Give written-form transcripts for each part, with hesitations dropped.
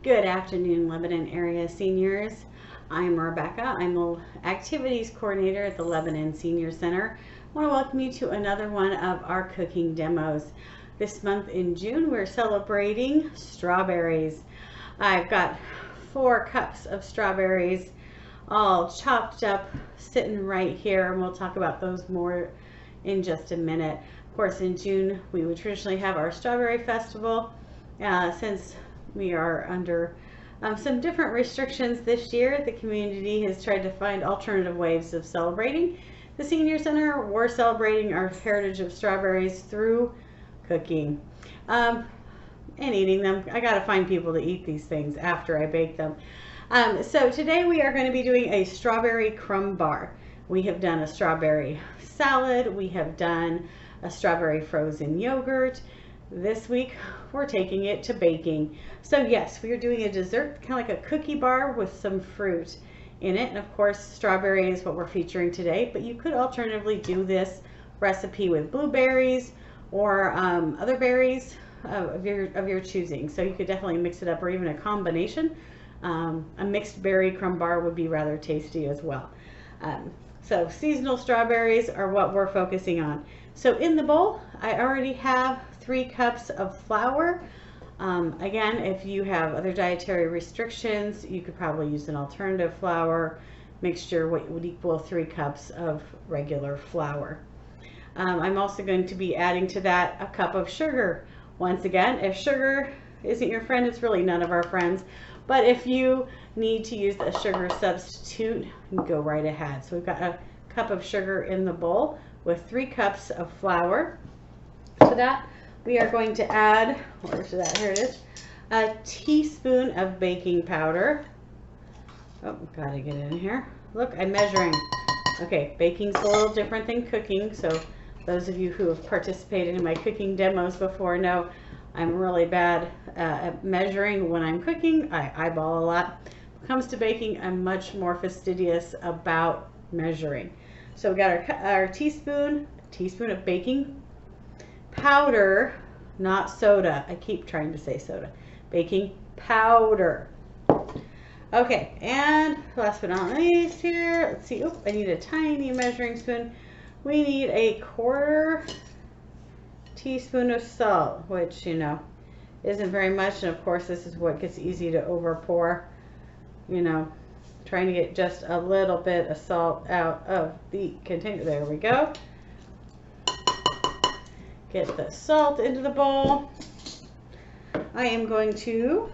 Good afternoon, Lebanon area seniors. I'm Rebecca. I'm the activities coordinator at the Lebanon Senior Center. I want to welcome you to another one of our cooking demos. This month in June, we're celebrating strawberries. I've got 4 cups of strawberries all chopped up, sitting right here, and we'll talk about those more in just a minute. Of course, in June, we would traditionally have our strawberry festival. Since we are under some different restrictions this year, the community has tried to find alternative ways of celebrating the Senior Center. We're celebrating our heritage of strawberries through cooking and eating them. I gotta find people to eat these things after I bake them. So today we are going to be doing a strawberry crumb bar. We have done a strawberry salad. We have done a strawberry frozen yogurt. This week we're taking it to baking. So yes, we are doing a dessert, kind of like a cookie bar with some fruit in it. And of course, strawberry is what we're featuring today, but you could alternatively do this recipe with blueberries or other berries of your choosing. So you could definitely mix it up, or even a combination. A mixed berry crumb bar would be rather tasty as well. So seasonal strawberries are what we're focusing on. So in the bowl, I already have 3 cups of flour. Again, if you have other dietary restrictions, you could probably use an alternative flour mixture, what would equal 3 cups of regular flour. I'm also going to be adding to that a cup of sugar. Once again, if sugar isn't your friend, it's really none of our friends. But if you need to use a sugar substitute, go right ahead. So we've got a cup of sugar in the bowl with 3 cups of flour. To that, we are going to add, where's that? Here it is, a teaspoon of baking powder. Oh, gotta get it in here. Look, I'm measuring. Okay, baking's a little different than cooking. So those of you who have participated in my cooking demos before know I'm really bad at measuring when I'm cooking. I eyeball a lot. When it comes to baking, I'm much more fastidious about measuring. So we got our teaspoon of baking powder, not soda. I keep trying to say soda. Baking powder. Okay, and last but not least here, let's see. Oh, I need a tiny measuring spoon. We need a 1/4 teaspoon of salt, which, you know, isn't very much. And of course, this is what gets easy to over pour, you know, trying to get just a little bit of salt out of the container. There we go. Get the salt into the bowl. I am going to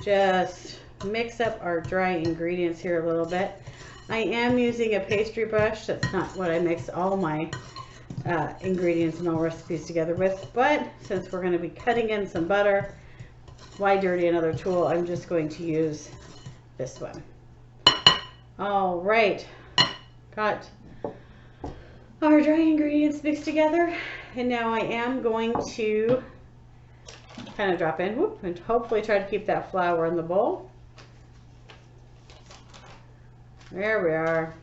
just mix up our dry ingredients here a little bit. I am using a pastry brush. That's not what I mix all my ingredients and all recipes together with, but since we're going to be cutting in some butter, why dirty another tool? I'm just going to use this one. All right, got our dry ingredients mixed together, and now I am going to kind of drop in, and hopefully try to keep that flour in the bowl. There we are.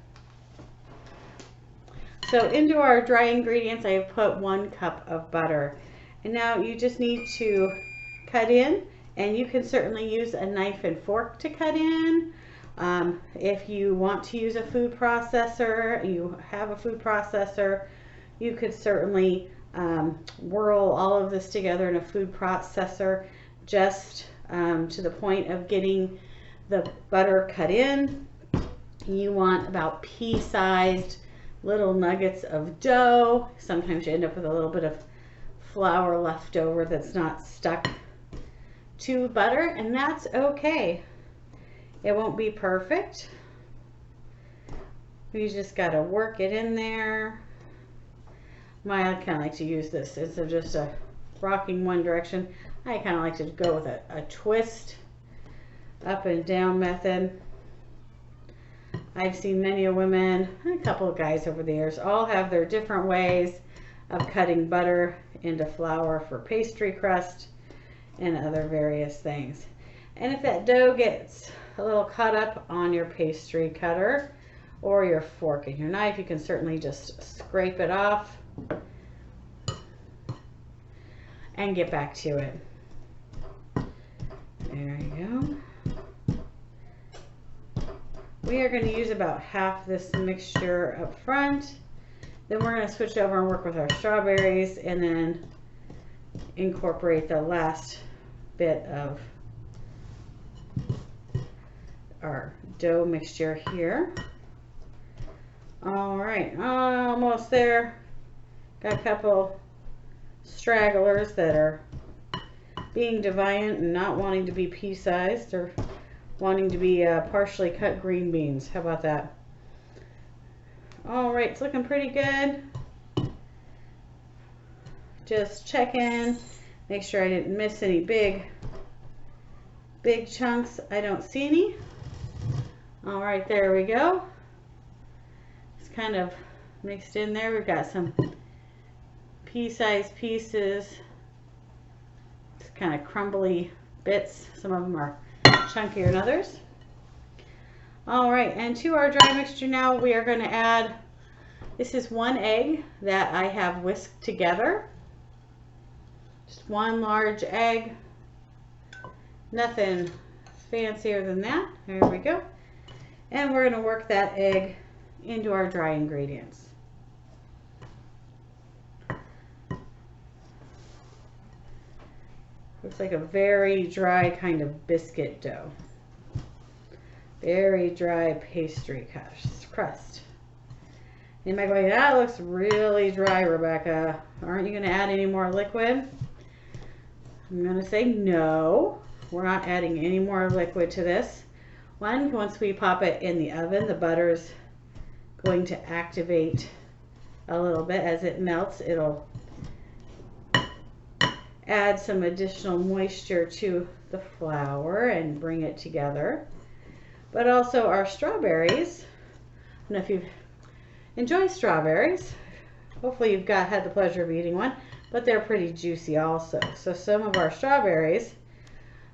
So into our dry ingredients, I have put 1 cup of butter. And now you just need to cut in, and you can certainly use a knife and fork to cut in. If you want to use a food processor, you have a food processor, you could certainly whirl all of this together in a food processor, just to the point of getting the butter cut in. You want about pea-sized little nuggets of dough. Sometimes you end up with a little bit of flour left over that's not stuck to butter, and that's okay. It won't be perfect. You just got to work it in there. I kind of like to use this instead of just a rocking one direction. I kind of like to go with a twist, up and down method. I've seen many women, a couple of guys over the years, all have their different ways of cutting butter into flour for pastry crust and other various things. And if that dough gets a little cut up on your pastry cutter or your fork and your knife, you can certainly just scrape it off and get back to it. There you go. We are going to use about half this mixture up front. Then we're going to switch over and work with our strawberries and then incorporate the last bit of our dough mixture here. All right, almost there. Got a couple stragglers that are being deviant and not wanting to be pea-sized or wanting to be partially cut green beans. How about that? All right, it's looking pretty good. Just check in, make sure I didn't miss any big chunks. I don't see any. All right, there we go. It's kind of mixed in there. We've got some pea-sized pieces. It's kind of crumbly bits. Some of them are chunkier than others. All right, and to our dry mixture now, we are going to add, this is 1 egg that I have whisked together. Just 1 large egg. Nothing fancier than that. There we go. And we're going to work that egg into our dry ingredients. Looks like a very dry kind of biscuit dough. Very dry pastry crust. You might go, that looks really dry, Rebecca. Aren't you going to add any more liquid? I'm going to say no. We're not adding any more liquid to this. Once we pop it in the oven, the butter's going to activate a little bit. As it melts, it'll add some additional moisture to the flour and bring it together. But also our strawberries, I don't know if you've enjoyed strawberries. Hopefully you've had the pleasure of eating one, but they're pretty juicy also. So some of our strawberries,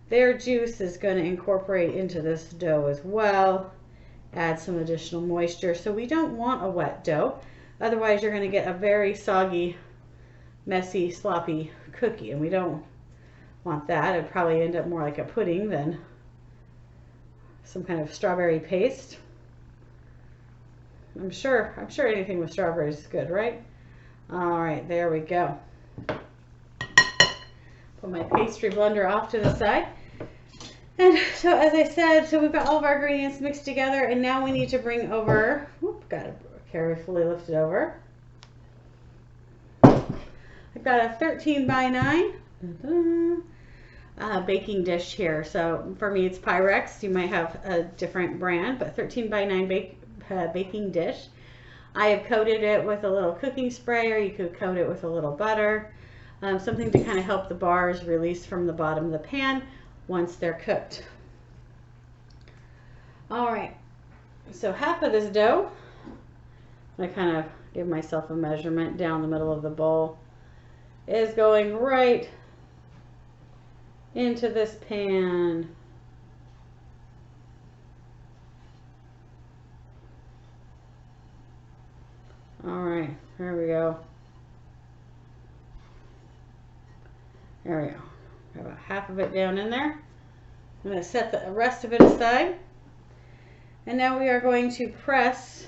their juice is going to incorporate into this dough as well, add some additional moisture. So we don't want a wet dough, otherwise you're going to get a very soggy, messy, sloppy cookie, and we don't want that. It'd probably end up more like a pudding than some kind of strawberry paste. I'm sure anything with strawberries is good, right? All right, there we go. Put my pastry blender off to the side. And so as I said, so we've got all of our ingredients mixed together, and now we need to bring over, got to carefully lift it over. I've got a 13 by 9 baking dish here. So for me it's Pyrex. You might have a different brand, but 13 by 9 baking dish. I have coated it with a little cooking spray, or you could coat it with a little butter. Something to kind of help the bars release from the bottom of the pan once they're cooked. All right, so half of this dough, I kind of give myself a measurement down the middle of the bowl, is going right into this pan. All right, there we go. There we go. Got about half of it down in there. I'm going to set the rest of it aside. And now we are going to press.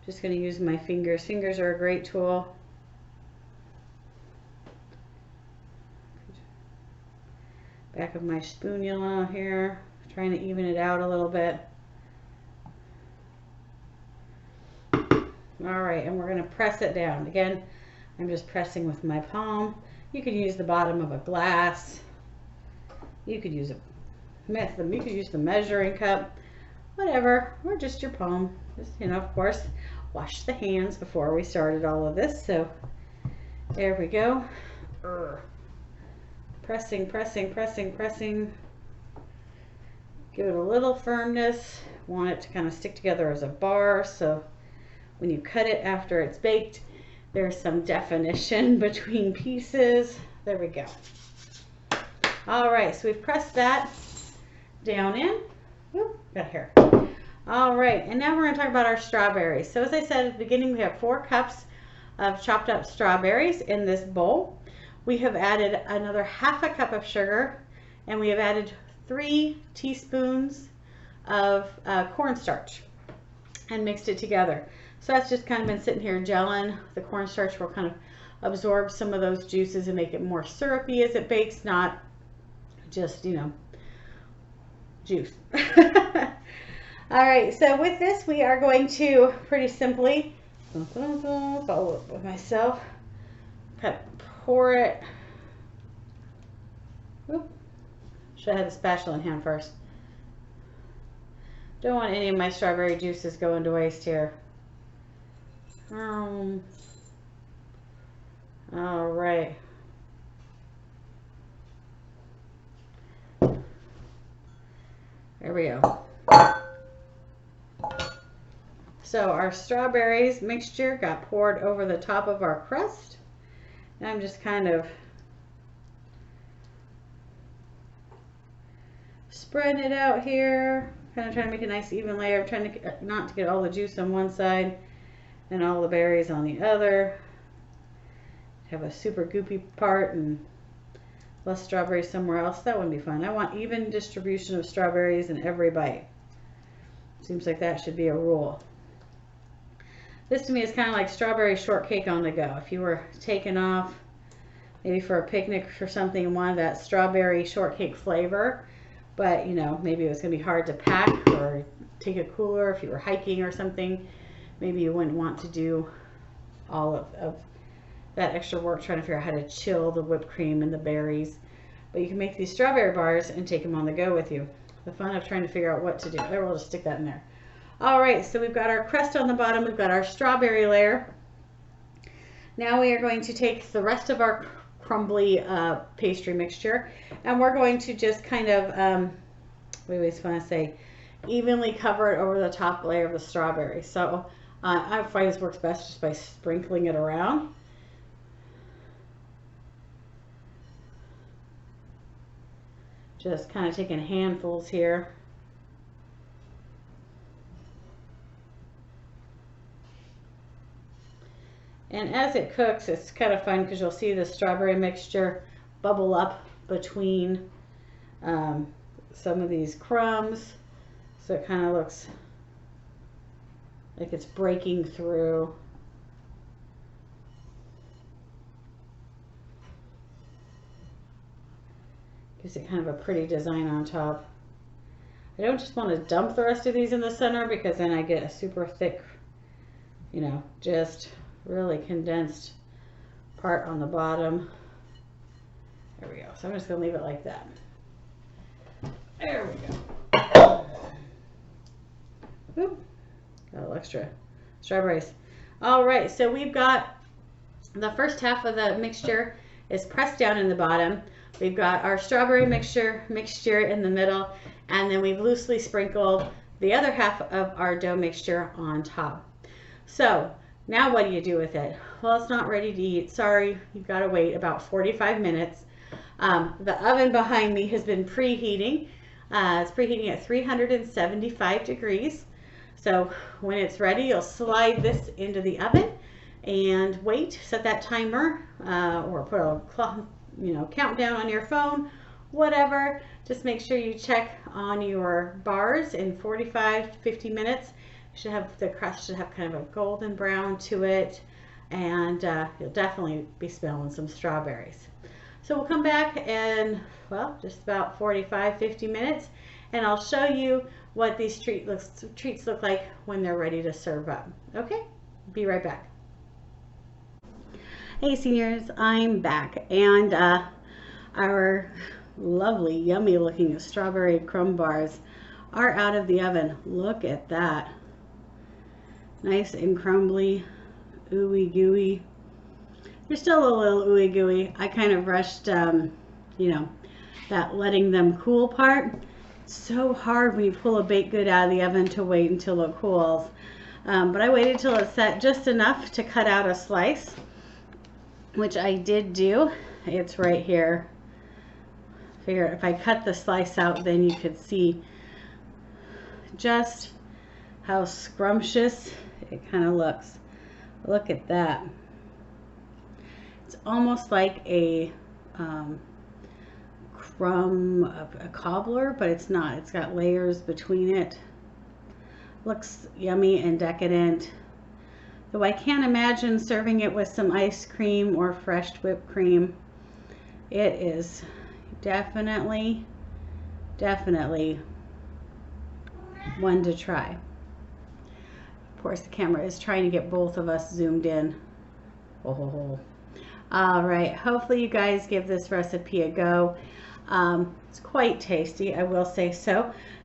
Just going to use my fingers. Fingers are a great tool. Back of my spatula here, trying to even it out a little bit. All right, and we're going to press it down. Again, I'm just pressing with my palm. You could use the bottom of a glass. You could use the measuring cup, whatever, or just your palm. Just, of course, wash the hands before we started all of this. So there we go. Pressing, pressing, pressing, pressing. Give it a little firmness. Want it to kind of stick together as a bar, so when you cut it after it's baked, there's some definition between pieces. There we go. All right, so we've pressed that down in. Oop, got hair. All right, and now we're going to talk about our strawberries. So as I said at the beginning, we have 4 cups of chopped up strawberries in this bowl. We have added another ½ cup of sugar and we have added 3 teaspoons of cornstarch and mixed it together. So that's just kind of been sitting here gelling. The cornstarch will kind of absorb some of those juices and make it more syrupy as it bakes, not just, you know, juice. All right, so with this, we are going to pretty simply follow up with myself, kind of pour it. Oop. Should have had the spatula in hand first. Don't want any of my strawberry juices going to waste here. All right. There we go. So our strawberries mixture got poured over the top of our crust. And I'm just kind of spreading it out here, kind of trying to make a nice even layer. I'm trying to not to get all the juice on one side and all the berries on the other. Have a super goopy part and less strawberries somewhere else. That wouldn't be fun. I want even distribution of strawberries in every bite. Seems like that should be a rule. This to me is kind of like strawberry shortcake on the go. If you were taking off maybe for a picnic or something and wanted that strawberry shortcake flavor, but you know, maybe it was going to be hard to pack or take a cooler if you were hiking or something, maybe you wouldn't want to do all of that extra work trying to figure out how to chill the whipped cream and the berries. But you can make these strawberry bars and take them on the go with you. The fun of trying to figure out what to do. There, we'll just stick that in there. All right, so we've got our crust on the bottom. We've got our strawberry layer. Now we are going to take the rest of our crumbly pastry mixture, and we're going to just kind of, we always want to say, evenly cover it over the top layer of the strawberry. So I find this works best just by sprinkling it around. Just kind of taking handfuls here. And as it cooks, it's kind of fun because you'll see the strawberry mixture bubble up between some of these crumbs. So it kind of looks like it's breaking through. Gives it kind of a pretty design on top. I don't just want to dump the rest of these in the center because then I get a super thick, you know, just really condensed part on the bottom. There we go. So I'm just going to leave it like that. There we go. Oop. Got a little extra strawberries. All right, so we've got the first half of the mixture is pressed down in the bottom. We've got our strawberry mixture in the middle, and then we've loosely sprinkled the other half of our dough mixture on top. So now what do you do with it? Well, it's not ready to eat. Sorry, you've got to wait about 45 minutes. The oven behind me has been preheating. It's preheating at 375 degrees. So when it's ready, you'll slide this into the oven and wait, set that timer or put a clock, you know, countdown on your phone, whatever. Just make sure you check on your bars in 45 to 50 minutes. You should have, the crust should have kind of a golden brown to it, and you'll definitely be smelling some strawberries. So we'll come back in, well, just about 45-50 minutes, and I'll show you what these treats look like when they're ready to serve up. Okay, be right back. Hey seniors, I'm back, and our lovely, yummy looking strawberry crumb bars are out of the oven. Look at that. Nice and crumbly, ooey gooey. They're still a little ooey gooey. I kind of rushed, you know, that letting them cool part. It's so hard when you pull a baked good out of the oven to wait until it cools. But I waited till it set just enough to cut out a slice, which I did do. It's right here. Figure if I cut the slice out, then you could see just how scrumptious it kind of looks. Look at that. It's almost like a crumb, a cobbler, but it's not. It's got layers between it. Looks yummy and decadent. Though I can't imagine serving it with some ice cream or fresh whipped cream. It is definitely one to try. Of course, the camera is trying to get both of us zoomed in. Oh. All right, hopefully you guys give this recipe a go. It's quite tasty, I will say so.